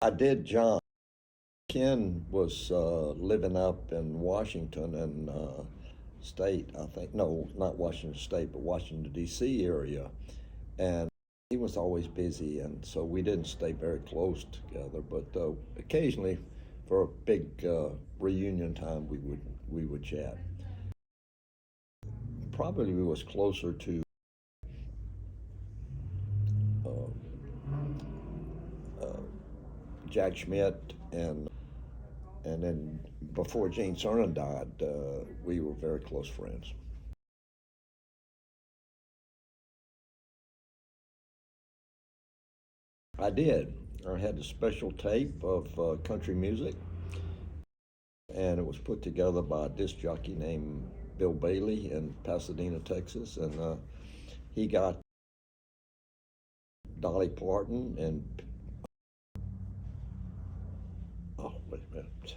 I did jump. Ken was living up in Washington and State, I think. No, not Washington State, but Washington, D.C. area. And he was always busy, and so we didn't stay very close together. But occasionally, for a big reunion time, we would chat. Probably was closer to uh, uh, Jack Schmidt, and then before Gene Cernan died, we were very close friends. I did. I had a special tape of country music, and it was put together by a disc jockey named Bill Bailey in Pasadena, Texas, and he got Dolly Parton and oh wait a minute,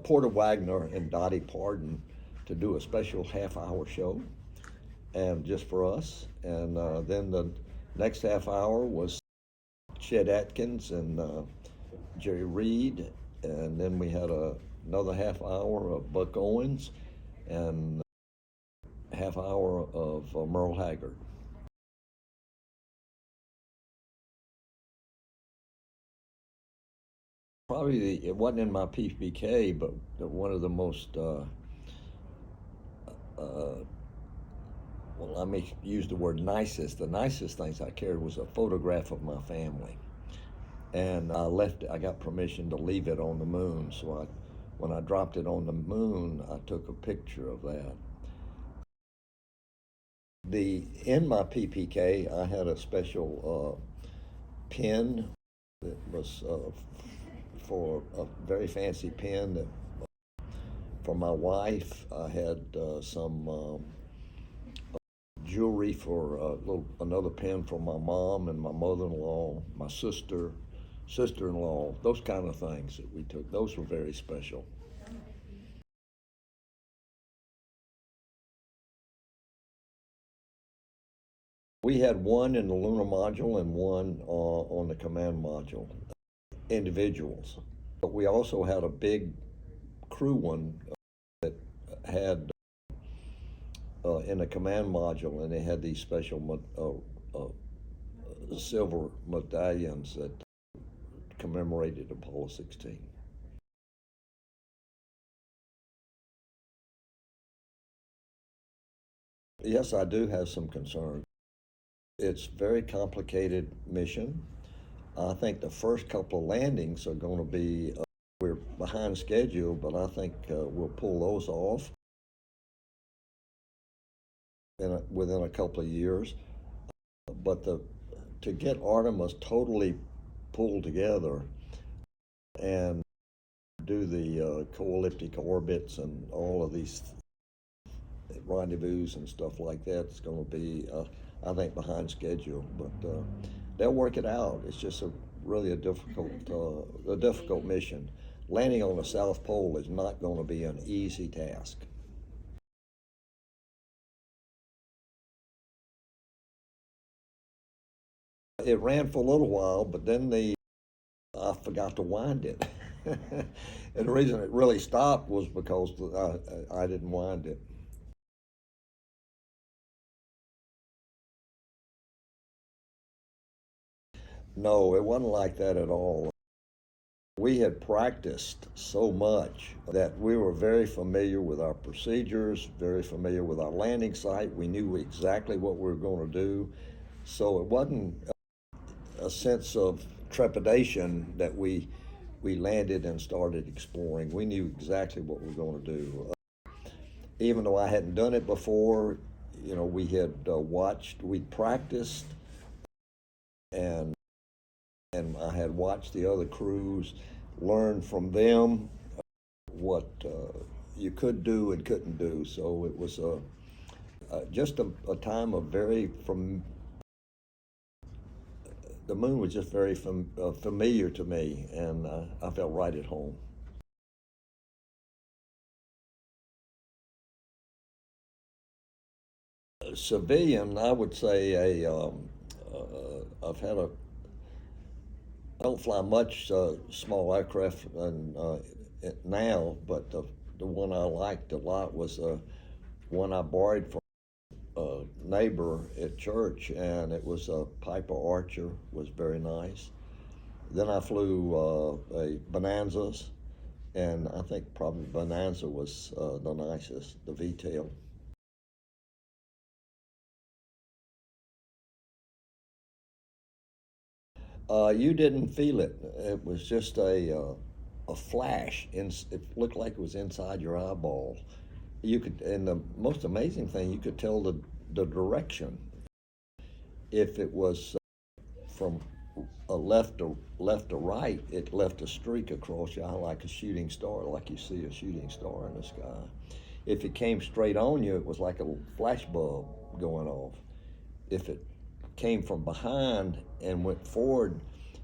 Porter Wagner and Dottie Parton to do a special half-hour show, and just for us. And then the next half hour was Chet Atkins and Jerry Reed, and then we had another half hour of Buck Owens and half hour of Merle Haggard. Probably it wasn't in my PPK, but one of the most uh, well, let me use the word nicest. The nicest things I carried was a photograph of my family, and I left it. I got permission to leave it on the moon, so when I dropped it on the moon, I took a picture of that. In my PPK, I had a special pin that was for a very fancy pin that for my wife. I had some jewelry for another pin for my mom and my mother-in-law, my sister-in-law, those kind of things that we took. Those were very special. We had one in the lunar module and one on the command module, individuals. But we also had a big crew one that had in the command module, and they had these special silver medallions that commemorated Apollo 16. Yes, I do have some concerns. It's a very complicated mission. I think the first couple of landings are going to be, we're behind schedule, but I think we'll pull those off within a couple of years. But to get Artemis totally pulled together and do the co-elliptic orbits and all of these rendezvous and stuff like that, it's going to be, I think, behind schedule. But they'll work it out. It's just really a difficult mission. Landing on the South Pole is not going to be an easy task. It ran for a little while, but then I forgot to wind it. And the reason it really stopped was because I didn't wind it. No, it wasn't like that at all. We had practiced so much that we were very familiar with our procedures, very familiar with our landing site. We knew exactly what we were going to do. So it wasn't a sense of trepidation that we landed and started exploring. We knew exactly what we were going to do. Even though I hadn't done it before, we had we'd practiced, and I had watched the other crews, learn from them what you could do and couldn't do. So it was just a time of from the moon was just very familiar to me, and I felt right at home. Civilian, I would say I've had I don't fly much small aircraft now, but the one I liked a lot was one I borrowed from a neighbor at church, and it was a Piper Archer. Was very nice. Then I flew a Bonanzas, and I think probably Bonanza was the nicest, the V-tail. You didn't feel it. It was just a flash. It looked like it was inside your eyeball. You could, and the most amazing thing, you could tell the direction. If it was from a left to right, it left a streak across your eye like a shooting star, like you see a shooting star in the sky. If it came straight on you, it was like a flash bulb going off. If it came from behind and went forward,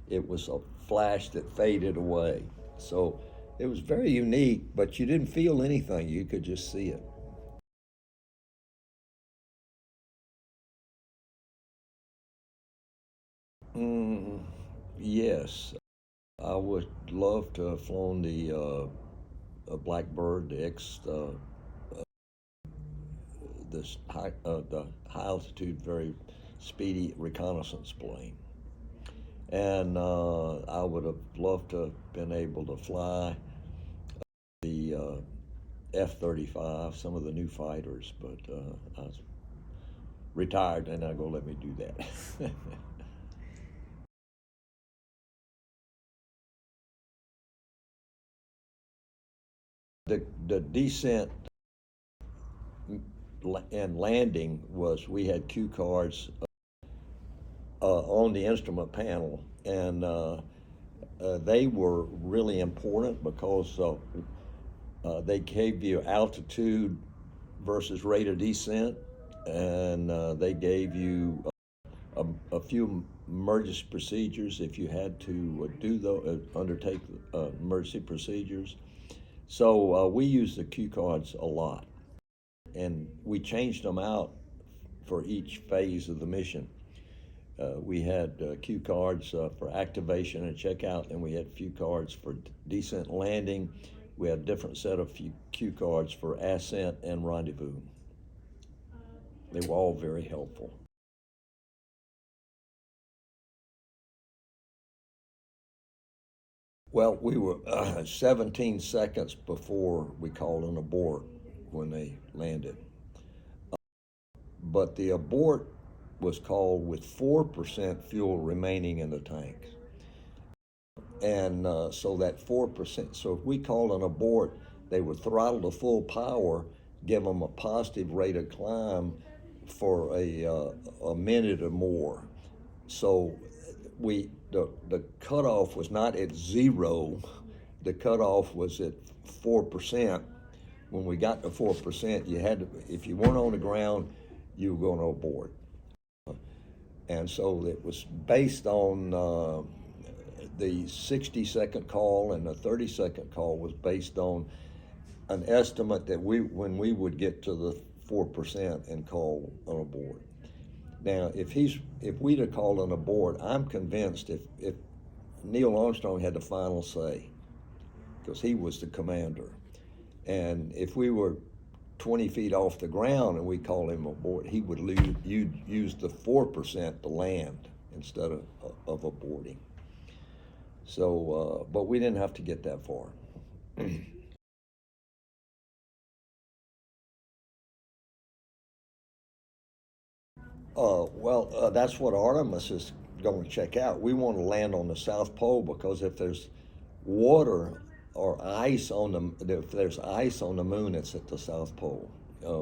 it was a flash that faded away. So it was very unique, but you didn't feel anything. You could just see it. Mm, yes, I would love to have flown the Blackbird, the high altitude, very speedy reconnaissance plane. And I would have loved to have been able to fly the F-35, some of the new fighters, but I was retired and they're going to let me do that. The descent and landing was, we had cue cards on the instrument panel, and they were really important because they gave you altitude versus rate of descent, and they gave you a few emergency procedures if you had to undertake emergency procedures. So we used the cue cards a lot, and we changed them out for each phase of the mission. We had cue cards for activation and checkout, and we had cue cards for descent and landing. We had a different set of cue cards for ascent and rendezvous. They were all very helpful. Well, we were 17 seconds before we called an abort when they landed. But the abort was called with 4% fuel remaining in the tanks. And so that 4%, so if we called an abort, they would throttle to full power, give them a positive rate of climb for a minute or more. So the cutoff was not at zero. The cutoff was at 4%. When we got to 4%, you had to, if you weren't on the ground, you were going to abort. And so it was based on the 60-second call, and the 30-second call was based on an estimate that when we would get to the 4% and call an abort. Now, if we'd have called an abort, I'm convinced if Neil Armstrong had the final say, because he was the commander, and if we were 20 feet off the ground and we called him abort, he would use the 4% to land instead of aborting. So, but we didn't have to get that far. That's what Artemis is going to check out. We want to land on the South Pole because if there's water or ice if there's ice on the moon, it's at the South Pole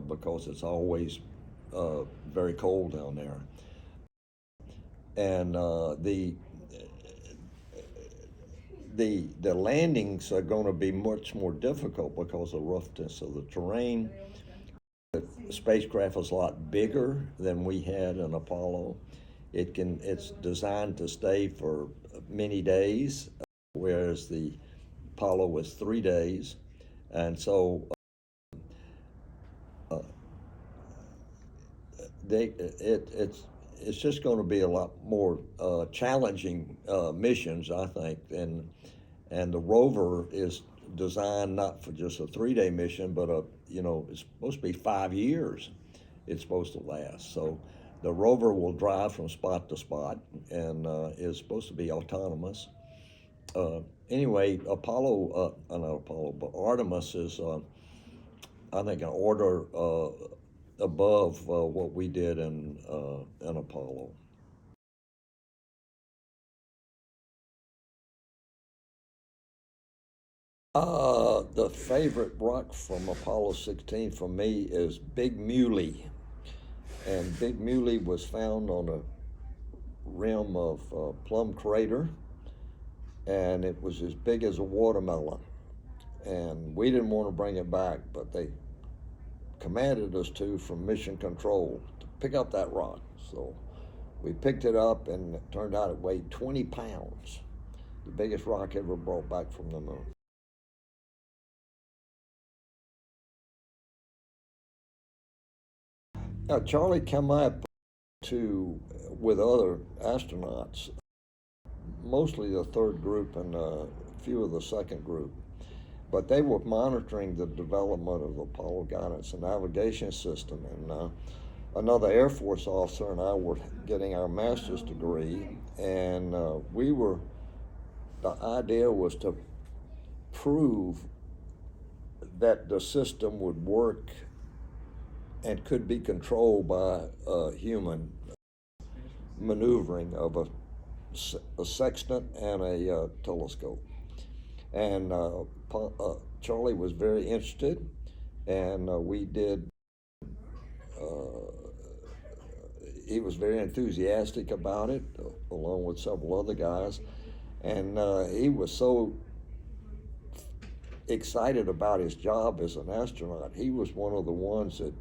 because it's always very cold down there. And the landings are going to be much more difficult because of the roughness of the terrain. The spacecraft is a lot bigger than we had in Apollo. It's designed to stay for many days, whereas the Apollo was 3 days, and so they it's just going to be a lot more challenging missions, I think, and the rover is designed not for just a 3-day mission, but it's supposed to be 5 years. It's supposed to last. So the rover will drive from spot to spot and is supposed to be autonomous. Anyway, not Apollo, but Artemis is, I think, an order above what we did in Apollo. The favorite rock from Apollo 16 for me is Big Muly. And Big Muly was found on a rim of Plum Crater, and it was as big as a watermelon. And we didn't want to bring it back, but they commanded us to from Mission Control to pick up that rock. So we picked it up, and it turned out it weighed 20 pounds, the biggest rock ever brought back from the moon. Now, Charlie came up with other astronauts, mostly the third group and a few of the second group, but they were monitoring the development of the Apollo Guidance and Navigation System. And another Air Force officer and I were getting our master's degree, and the idea was to prove that the system would work and could be controlled by human maneuvering of a sextant and a telescope. And Charlie was very interested, and he was very enthusiastic about it, along with several other guys. And he was so excited about his job as an astronaut. He was one of the ones that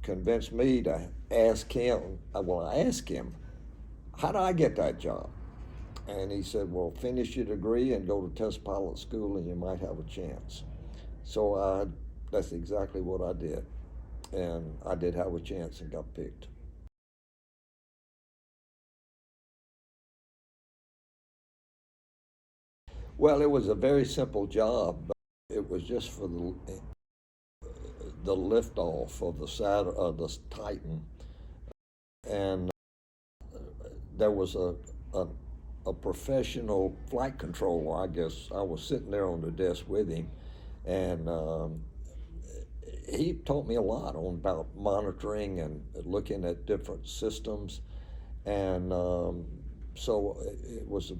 convinced me to ask him, I asked him, how do I get that job? And he said, well, finish your degree and go to test pilot school and you might have a chance. So that's exactly what I did. And I did have a chance and got picked. Well, it was a very simple job. It was just for the liftoff of the Titan, and there was a professional flight controller. I guess I was sitting there on the desk with him, and he taught me a lot about monitoring and looking at different systems, and so it was a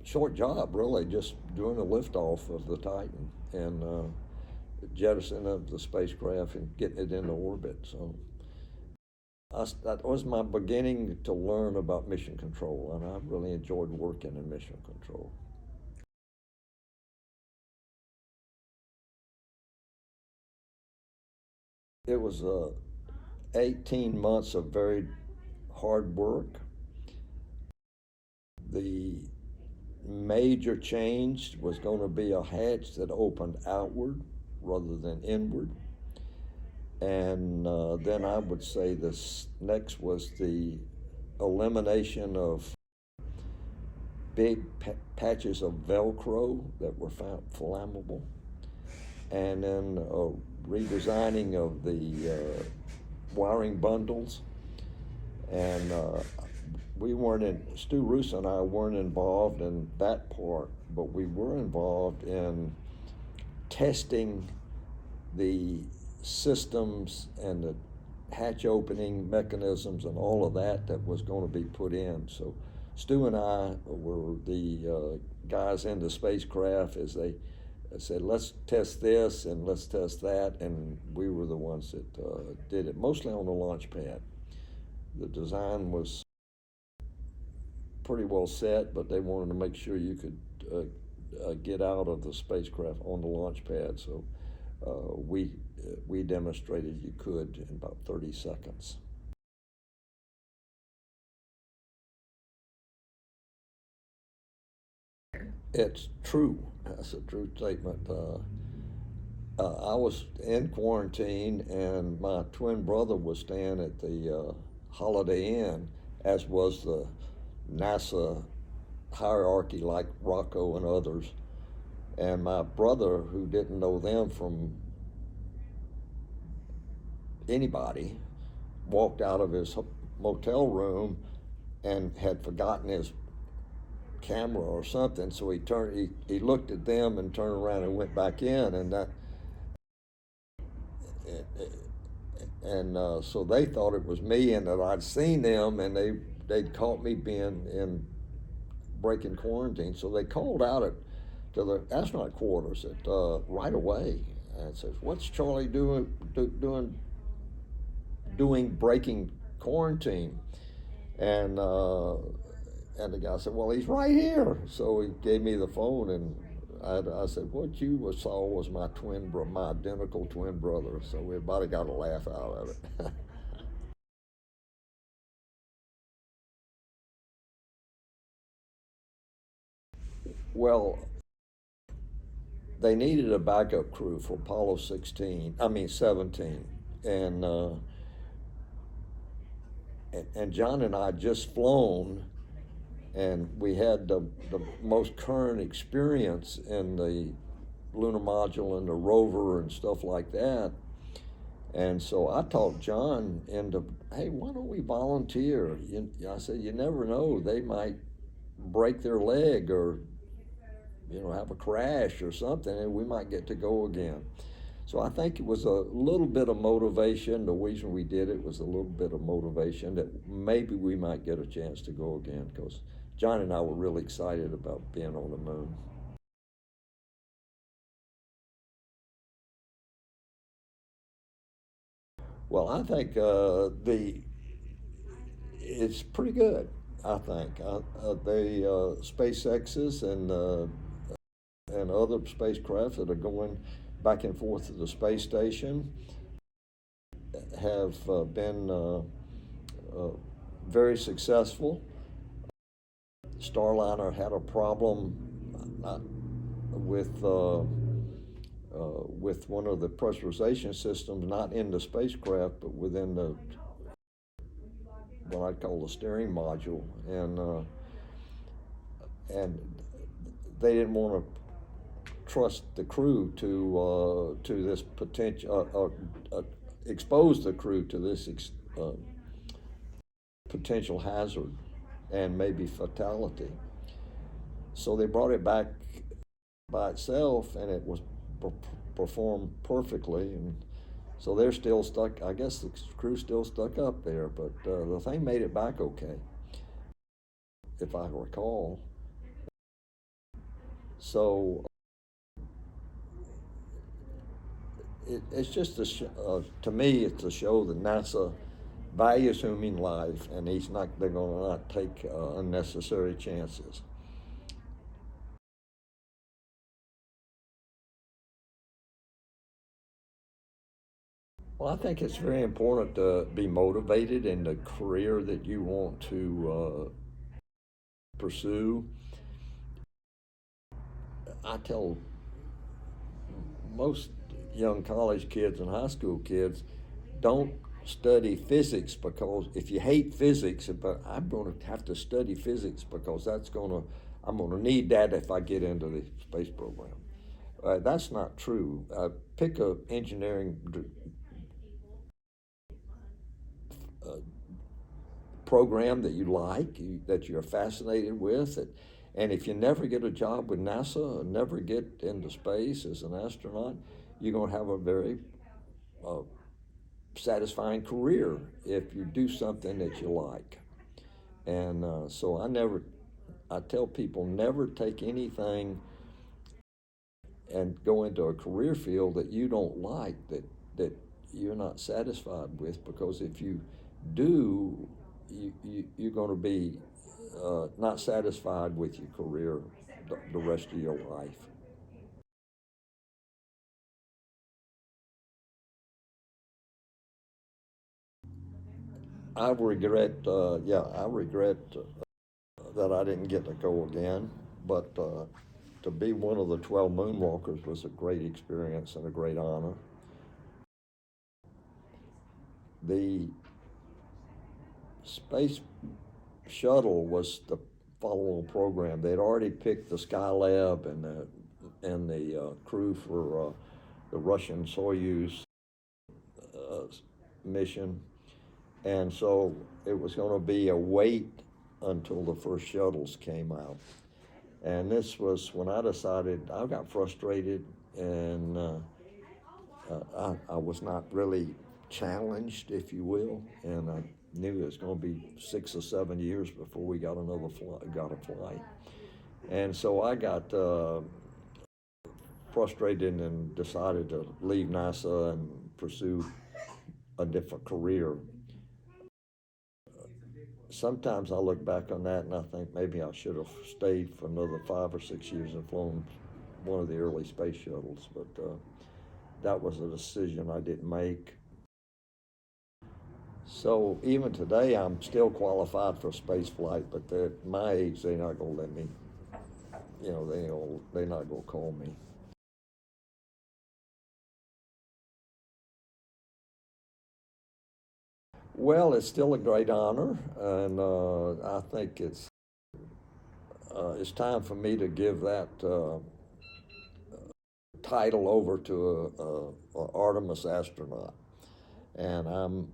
short job, really, just doing the liftoff of the Titan and jettisoning of the spacecraft and getting it into orbit. So that was my beginning to learn about mission control, and I really enjoyed working in mission control. It was 18 months of very hard work. The major change was going to be a hatch that opened outward rather than inward. And then I would say this next was the elimination of big patches of Velcro that were found flammable, and then redesigning of the wiring bundles. And Stu Russo and I weren't involved in that part, but we were involved in testing the systems and the hatch opening mechanisms and all of that was going to be put in. So Stu and I were the guys in the spacecraft as they said, let's test this and let's test that, and we were the ones that did it, mostly on the launch pad. The design was pretty well set, but they wanted to make sure you could get out of the spacecraft on the launch pad, so we demonstrated you could in about 30 seconds. It's true. That's a true statement. I was in quarantine, and my twin brother was staying at the Holiday Inn, as was the NASA hierarchy like Rocco and others. And my brother, who didn't know them from anybody, walked out of his motel room and had forgotten his camera or something. So he looked at them and turned around and went back in, so they thought it was me and that I'd seen them, and they'd caught me being in breaking quarantine. So they called out to the astronaut quarters right away and says, "What's Charlie doing breaking quarantine?" And the guy said, "Well, he's right here." So he gave me the phone, and I said, "What you saw was my my identical twin brother." So everybody got a laugh out of it. Well, they needed a backup crew for Apollo 17, and John and I had just flown, and we had the most current experience in the lunar module and the rover and stuff like that. And so I talked John into, "Hey, why don't we volunteer?" I said, "You never know, they might break their leg or have a crash or something, and we might get to go again." So I think it was a little bit of motivation. The reason we did it was a little bit of motivation that maybe we might get a chance to go again, because John and I were really excited about being on the moon. Well, I think it's pretty good. I think the SpaceX's and other spacecraft that are going back and forth to the space station have been very successful. Starliner had a problem with one of the pressurization systems, not in the spacecraft, but within the what I'd call the steering module, and they didn't want to trust the crew to this potential, expose the crew to this potential hazard and maybe fatality. So they brought it back by itself, and it was performed perfectly. And so they're still stuck. I guess the crew's still stuck up there, but the thing made it back okay, if I recall. So it's just to me, it's a show that NASA values human life, and they're going to not take unnecessary chances. Well, I think it's very important to be motivated in the career that you want to pursue. I tell most young college kids and high school kids, don't study physics, because if you hate physics, but I'm going to have to study physics because I'm going to need that if I get into the space program. That's not true. Pick a engineering uh, program that you like, that you're fascinated with, and if you never get a job with NASA or never get into space as an astronaut, you're going to have a very satisfying career if you do something that you like. And so I tell people, never take anything and go into a career field that you don't like, that you're not satisfied with, because if you do, you're going to be not satisfied with your career the rest of your life. I regret that I didn't get to go again, but to be one of the 12 moonwalkers was a great experience and a great honor. The Space Shuttle was the follow-on program. They'd already picked the Skylab and the crew for the Russian Soyuz mission, and so it was going to be a wait until the first shuttles came out. And this was when I decided. I got frustrated, and I was not really challenged, if you will, and I knew it was going to be 6 or 7 years before we got got a flight. And so I got frustrated and decided to leave NASA and pursue a different career. Sometimes I look back on that and I think maybe I should have stayed for another 5 or 6 years and flown one of the early space shuttles, but that was a decision I didn't make. So even today, I'm still qualified for space flight, but at my age, they're not gonna let me. They're not gonna call me. Well, it's still a great honor, and I think it's time for me to give that title over to a Artemis astronaut, and I'm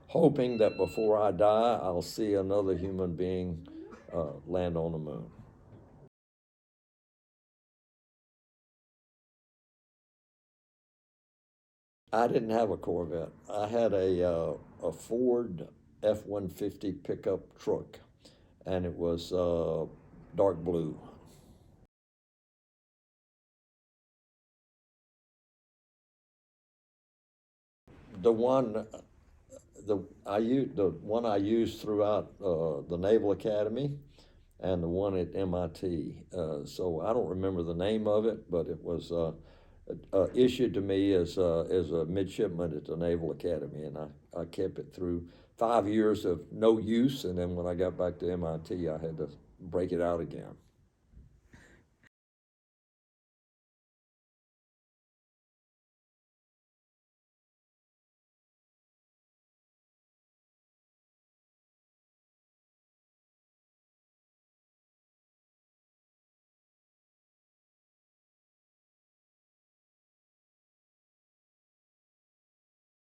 hoping that before I die, I'll see another human being land on the moon. I didn't have a Corvette. I had a Ford F-150 pickup truck, and it was dark blue. The one the one I used throughout the Naval Academy, and the one at MIT. So I don't remember the name of it, but it was issued to me as a midshipman at the Naval Academy, and I kept it through 5 years of no use, and then when I got back to MIT, I had to break it out again.